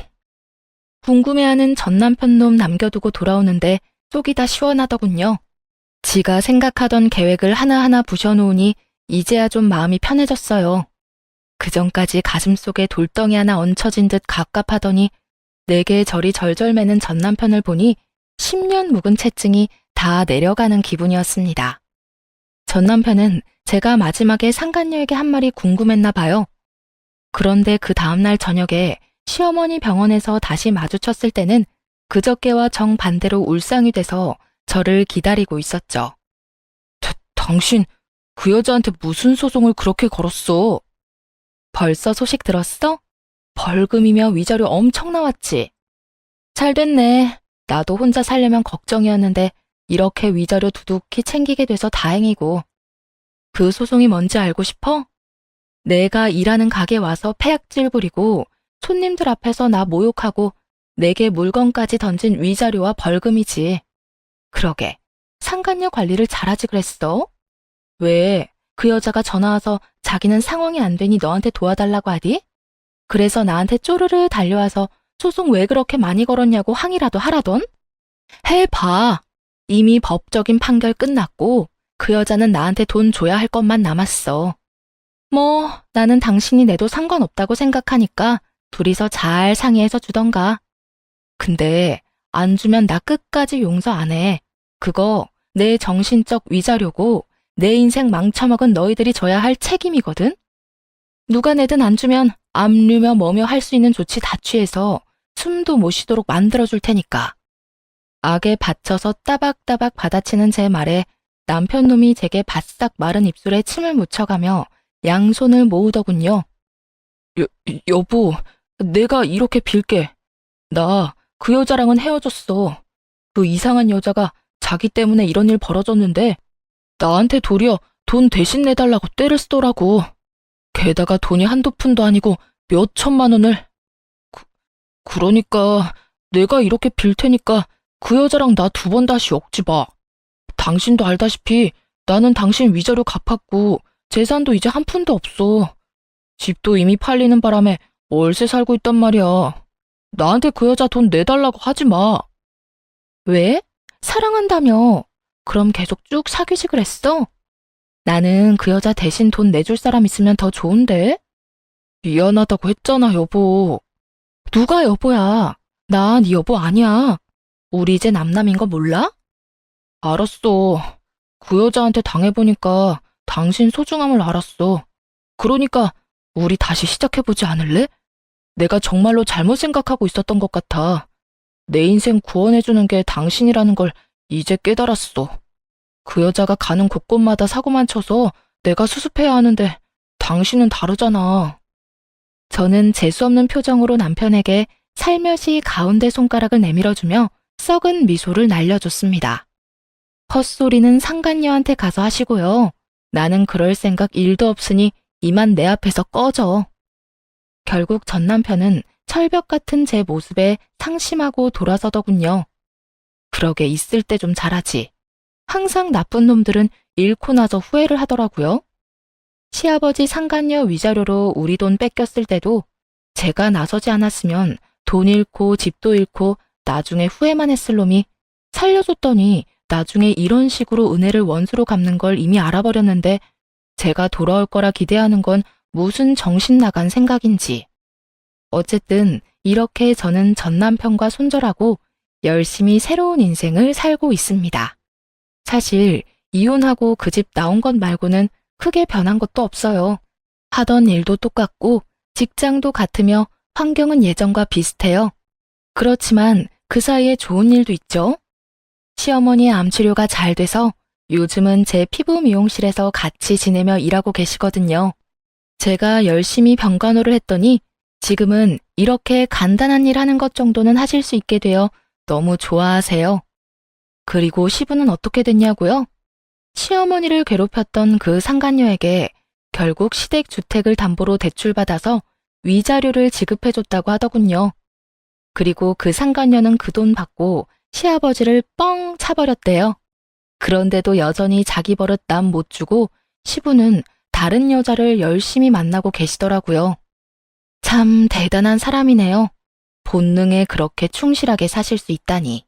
궁금해하는 전 남편 놈 남겨두고 돌아오는데 속이 다 시원하더군요. 지가 생각하던 계획을 하나하나 부셔놓으니 이제야 좀 마음이 편해졌어요. 그전까지 가슴속에 돌덩이 하나 얹혀진 듯 갑갑하더니 내게 저리 절절 매는 전 남편을 보니 10년 묵은 채증이 다 내려가는 기분이었습니다. 전 남편은 제가 마지막에 상간녀에게 한 말이 궁금했나 봐요. 그런데 그 다음날 저녁에 시어머니 병원에서 다시 마주쳤을 때는 그저께와 정반대로 울상이 돼서 저를 기다리고 있었죠. 당신 그 여자한테 무슨 소송을 그렇게 걸었어? 벌써 소식 들었어? 벌금이며 위자료 엄청 나왔지. 잘 됐네. 나도 혼자 살려면 걱정이었는데 이렇게 위자료 두둑히 챙기게 돼서 다행이고. 그 소송이 뭔지 알고 싶어? 내가 일하는 가게 와서 폐악질 부리고 손님들 앞에서 나 모욕하고 내게 물건까지 던진 위자료와 벌금이지. 그러게, 상간녀 관리를 잘하지 그랬어? 왜, 그 여자가 전화와서 자기는 상황이 안 되니 너한테 도와달라고 하디? 그래서 나한테 쪼르르 달려와서 소송 왜 그렇게 많이 걸었냐고 항의라도 하라던? 해봐. 이미 법적인 판결 끝났고 그 여자는 나한테 돈 줘야 할 것만 남았어. 뭐 나는 당신이 내도 상관없다고 생각하니까 둘이서 잘 상의해서 주던가. 근데 안 주면 나 끝까지 용서 안 해. 그거 내 정신적 위자료고 내 인생 망쳐먹은 너희들이 져야 할 책임이거든? 누가 내든 안 주면 압류며 뭐며 할 수 있는 조치 다 취해서 숨도 못 쉬도록 만들어줄 테니까. 악에 받쳐서 따박따박 받아치는 제 말에 남편 놈이 제게 바싹 마른 입술에 침을 묻혀가며 양손을 모으더군요. 여보, 내가 이렇게 빌게. 나 그 여자랑은 헤어졌어. 그 이상한 여자가 자기 때문에 이런 일 벌어졌는데 나한테 도리어 돈 대신 내달라고 떼를 쓰더라고. 게다가 돈이 한두 푼도 아니고 몇 천만 원을. 그러니까 내가 이렇게 빌 테니까 그 여자랑 나 두 번 다시 엮지 마. 당신도 알다시피 나는 당신 위자료 갚았고 재산도 이제 한 푼도 없어. 집도 이미 팔리는 바람에 월세 살고 있단 말이야. 나한테 그 여자 돈 내달라고 하지 마. 왜? 사랑한다며. 그럼 계속 쭉 사귀지 그랬어? 나는 그 여자 대신 돈 내줄 사람 있으면 더 좋은데? 미안하다고 했잖아, 여보. 누가 여보야? 나 네 여보 아니야. 우리 이제 남남인 거 몰라? 알았어. 그 여자한테 당해보니까 당신 소중함을 알았어. 그러니까 우리 다시 시작해보지 않을래? 내가 정말로 잘못 생각하고 있었던 것 같아. 내 인생 구원해주는 게 당신이라는 걸 이제 깨달았어. 그 여자가 가는 곳곳마다 사고만 쳐서 내가 수습해야 하는데 당신은 다르잖아. 저는 재수없는 표정으로 남편에게 살며시 가운데 손가락을 내밀어주며 썩은 미소를 날려줬습니다. 헛소리는 상간녀한테 가서 하시고요. 나는 그럴 생각 1도 없으니 이만 내 앞에서 꺼져. 결국 전 남편은 철벽 같은 제 모습에 상심하고 돌아서더군요. 그러게 있을 때 좀 잘하지. 항상 나쁜 놈들은 잃고 나서 후회를 하더라고요. 시아버지 상간녀 위자료로 우리 돈 뺏겼을 때도 제가 나서지 않았으면 돈 잃고 집도 잃고 나중에 후회만 했을 놈이 살려줬더니 나중에 이런 식으로 은혜를 원수로 갚는 걸 이미 알아버렸는데 제가 돌아올 거라 기대하는 건 무슨 정신 나간 생각인지. 어쨌든 이렇게 저는 전 남편과 손절하고 열심히 새로운 인생을 살고 있습니다. 사실 이혼하고 그 집 나온 것 말고는 크게 변한 것도 없어요. 하던 일도 똑같고 직장도 같으며 환경은 예전과 비슷해요. 그렇지만 그 사이에 좋은 일도 있죠. 시어머니의 암 치료가 잘 돼서 요즘은 제 피부 미용실에서 같이 지내며 일하고 계시거든요. 제가 열심히 병간호를 했더니 지금은 이렇게 간단한 일 하는 것 정도는 하실 수 있게 되어 너무 좋아하세요. 그리고 시부는 어떻게 됐냐고요? 시어머니를 괴롭혔던 그 상간녀에게 결국 시댁주택을 담보로 대출받아서 위자료를 지급해줬다고 하더군요. 그리고 그 상간녀는 그 돈 받고 시아버지를 뻥 차버렸대요. 그런데도 여전히 자기 버릇 남 못 주고 시부는 다른 여자를 열심히 만나고 계시더라고요. 참 대단한 사람이네요. 본능에 그렇게 충실하게 사실 수 있다니.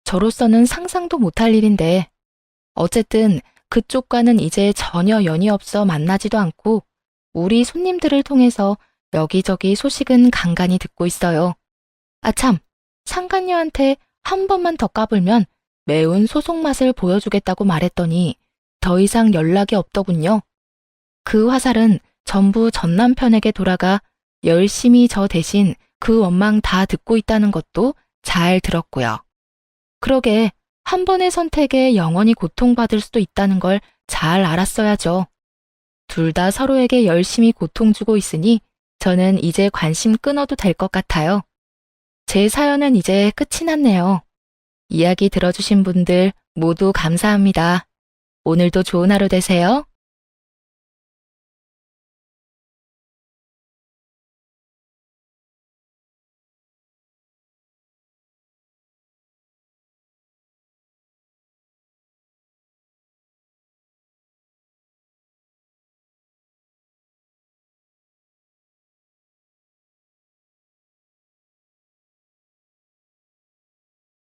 저로서는 상상도 못할 일인데 어쨌든 그쪽과는 이제 전혀 연이 없어 만나지도 않고 우리 손님들을 통해서 여기저기 소식은 간간히 듣고 있어요. 아참, 상간녀한테 한 번만 더 까불면 매운 소속 맛을 보여주겠다고 말했더니 더 이상 연락이 없더군요. 그 화살은 전부 전 남편에게 돌아가 열심히 저 대신 그 원망 다 듣고 있다는 것도 잘 들었고요. 그러게 한 번의 선택에 영원히 고통받을 수도 있다는 걸 잘 알았어야죠. 둘 다 서로에게 열심히 고통 주고 있으니 저는 이제 관심 끊어도 될 것 같아요. 제 사연은 이제 끝이 났네요. 이야기 들어주신 분들 모두 감사합니다. 오늘도 좋은 하루 되세요.